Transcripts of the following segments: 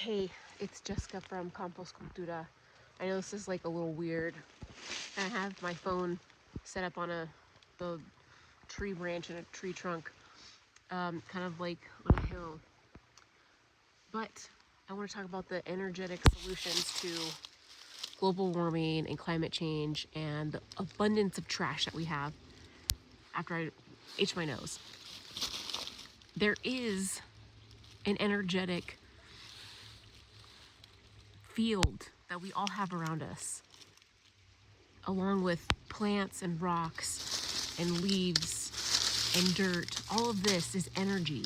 Hey, it's Jessica from Compos Cultura. I know this is like a little weird. I have my phone set up on the tree branch and a tree trunk, kind of like on a hill. But I want to talk about the energetic solutions to global warming and climate change and the abundance of trash that we have after I itch my nose. There is an energetic field that we all have around us, along with plants and rocks and leaves and dirt. All of this is energy.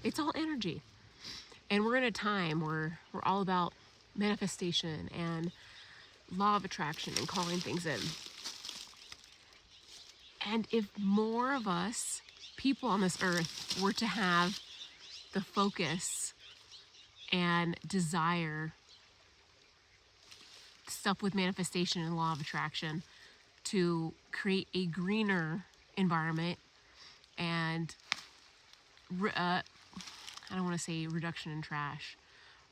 It's all energy. And we're in a time where we're all about manifestation and law of attraction and calling things in. And if more of us, people on this earth, were to have the focus and desire, stuff with manifestation and law of attraction, to create a greener environment and I don't want to say reduction in trash,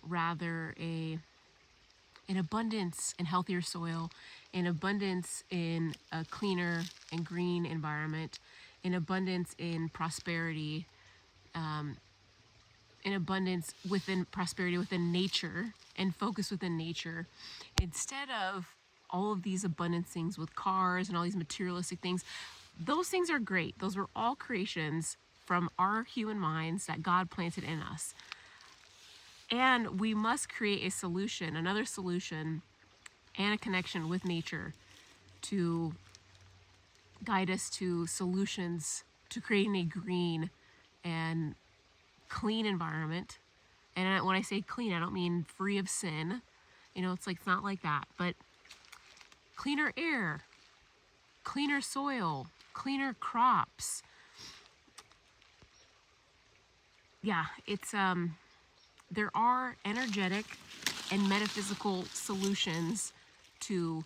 rather an abundance in healthier soil, an abundance in a cleaner and green environment, an abundance in prosperity, an abundance within prosperity within nature and focus within nature, instead of all of these abundance things with cars and all these materialistic things. Those things are great. Those were all creations from our human minds that God planted in us. And we must create a solution, another solution, and a connection with nature to guide us to solutions to creating a green and clean environment. And when I say clean, I don't mean free of sin. It's not like that, but cleaner air, cleaner soil, cleaner crops. Yeah, there are energetic and metaphysical solutions to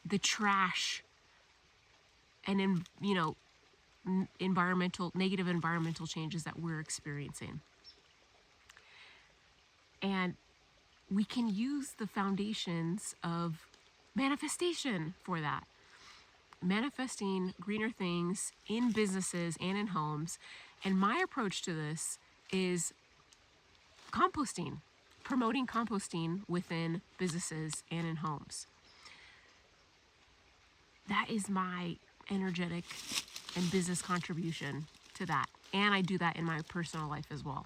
the trash and negative environmental changes that we're experiencing. And we can use the foundations of manifestation for that. Manifesting greener things in businesses and in homes. And my approach to this is composting, promoting composting within businesses and in homes. That is my energetic and business contribution to that. And I do that in my personal life as well.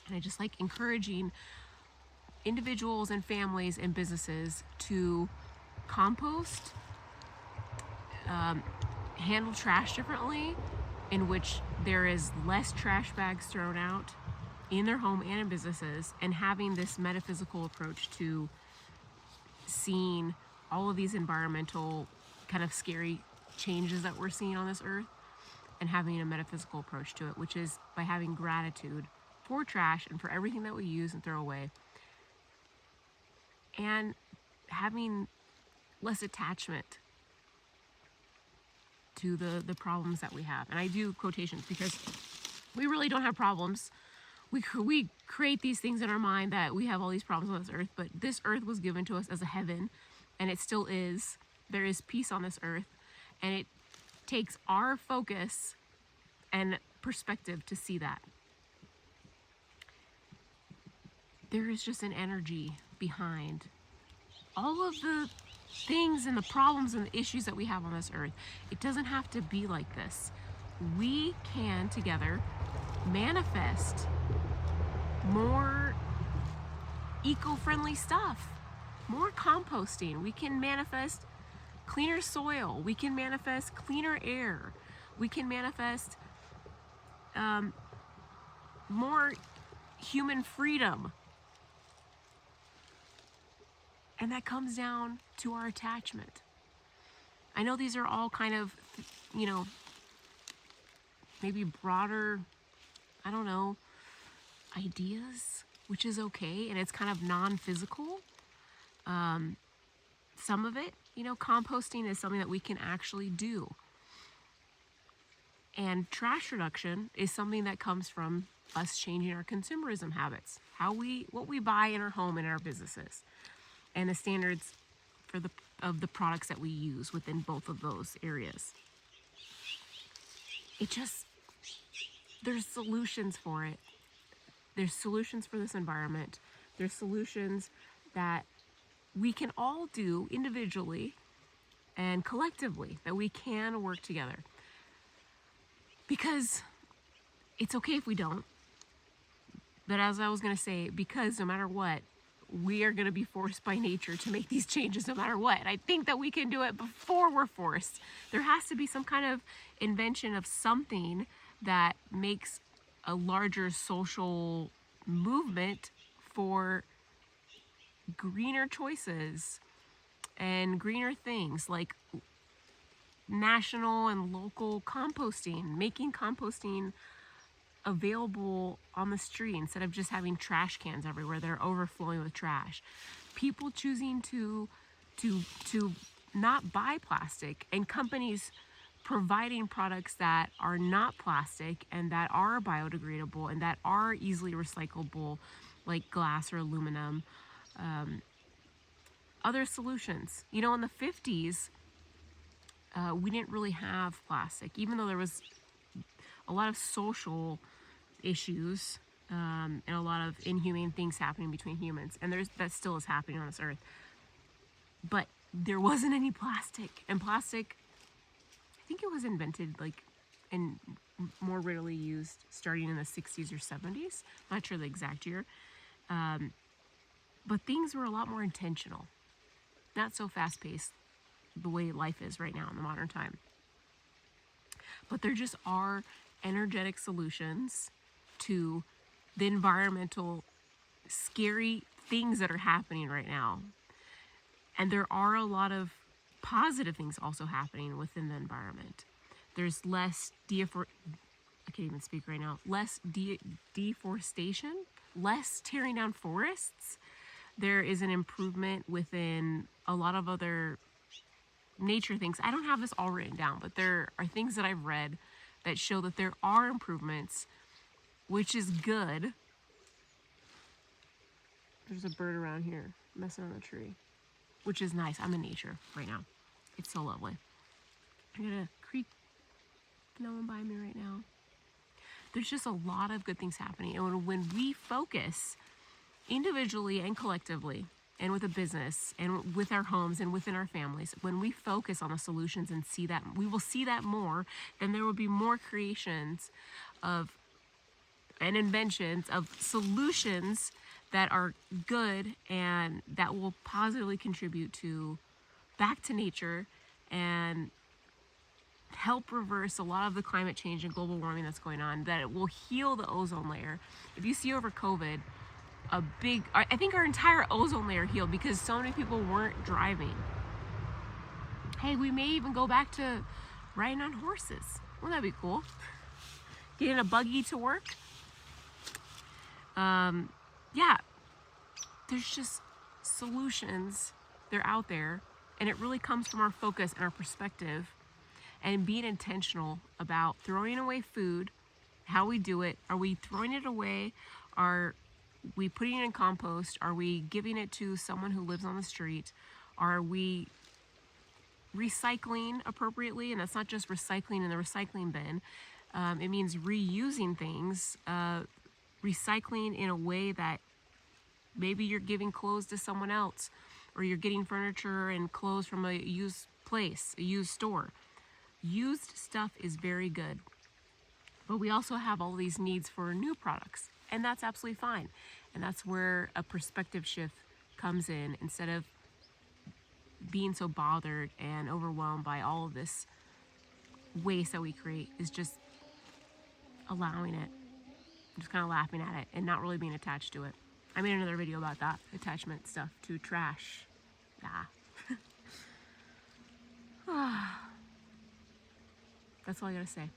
And I just like encouraging individuals and families and businesses to compost, handle trash differently, in which there is less trash bags thrown out in their home and in businesses, and having this metaphysical approach to seeing all of these environmental kind of scary changes that we're seeing on this earth, and having a metaphysical approach to it, which is by having gratitude for trash and for everything that we use and throw away, and having less attachment to the problems that we have. And I do quotations because we really don't have problems. We create these things in our mind that we have all these problems on this earth, but this earth was given to us as a heaven, and it still is. There is peace on this earth, and it takes our focus and perspective to see that. There is just an energy behind all of the things and the problems and the issues that we have on this earth. It doesn't have to be like this. We can together manifest more eco-friendly stuff, more composting. We can manifest cleaner soil. We can manifest cleaner air. We can manifest more human freedom. And that comes down to our attachment. I know these are all kind of, maybe broader, ideas, which is okay. And it's kind of non-physical. Some of it, composting is something that we can actually do. And trash reduction is something that comes from us changing our consumerism habits, what we buy in our home and our businesses, and the standards for the products that we use within both of those areas. There's solutions for it. There's solutions for this environment. There's solutions that we can all do individually and collectively, that we can work together. Because it's okay if we don't. But as I was going to say, because no matter what, we are going to be forced by nature to make these changes no matter what. I think that we can do it before we're forced. There has to be some kind of invention of something that makes a larger social movement for greener choices and greener things, like national and local composting, making composting available on the street instead of just having trash cans everywhere that are overflowing with trash. People choosing to not buy plastic, and companies providing products that are not plastic and that are biodegradable and that are easily recyclable, like glass or aluminum. Other solutions. In the 50s, we didn't really have plastic, even though there was a lot of social issues and a lot of inhumane things happening between humans, and that still is happening on this earth. But there wasn't any plastic, and plastic, I think it was invented and more readily used starting in the 60s or 70s. I'm not sure the exact year, but things were a lot more intentional, not so fast-paced the way life is right now in the modern time. But there just are energetic solutions to the environmental scary things that are happening right now. And there are a lot of positive things also happening within the environment. There's less I can't even speak right now. Less deforestation, less tearing down forests. There is an improvement within a lot of other nature things. I don't have this all written down, but there are things that I've read that show that there are improvements, which is good. There's a bird around here messing on a tree, which is nice. I'm in nature right now. It's so lovely. I got a creek blowing by me right now. There's just a lot of good things happening. And when we focus individually and collectively, and with a business, and with our homes, and within our families, when we focus on the solutions and see that, we will see that more, then there will be more creations and inventions of solutions that are good and that will positively contribute back to nature and help reverse a lot of the climate change and global warming that's going on, that it will heal the ozone layer. If you see over COVID, I think our entire ozone layer healed because so many people weren't driving. Hey, we may even go back to riding on horses. Wouldn't that be cool? Getting a buggy to work. Yeah, there's just solutions. They're out there, and it really comes from our focus and our perspective and being intentional about throwing away food, how we do it. Are we throwing it away? Are we putting it in compost? Are we giving it to someone who lives on the street? Are we recycling appropriately? And that's not just recycling in the recycling bin. It means reusing things, recycling in a way that maybe you're giving clothes to someone else, or you're getting furniture and clothes from a used place, a used store. Used stuff is very good. But we also have all these needs for new products, and that's absolutely fine. And that's where a perspective shift comes in. Instead of being so bothered and overwhelmed by all of this waste that we create, is just allowing it, just kind of laughing at it and not really being attached to it. I made another video about that, attachment stuff to trash. Yeah. That's all I gotta say.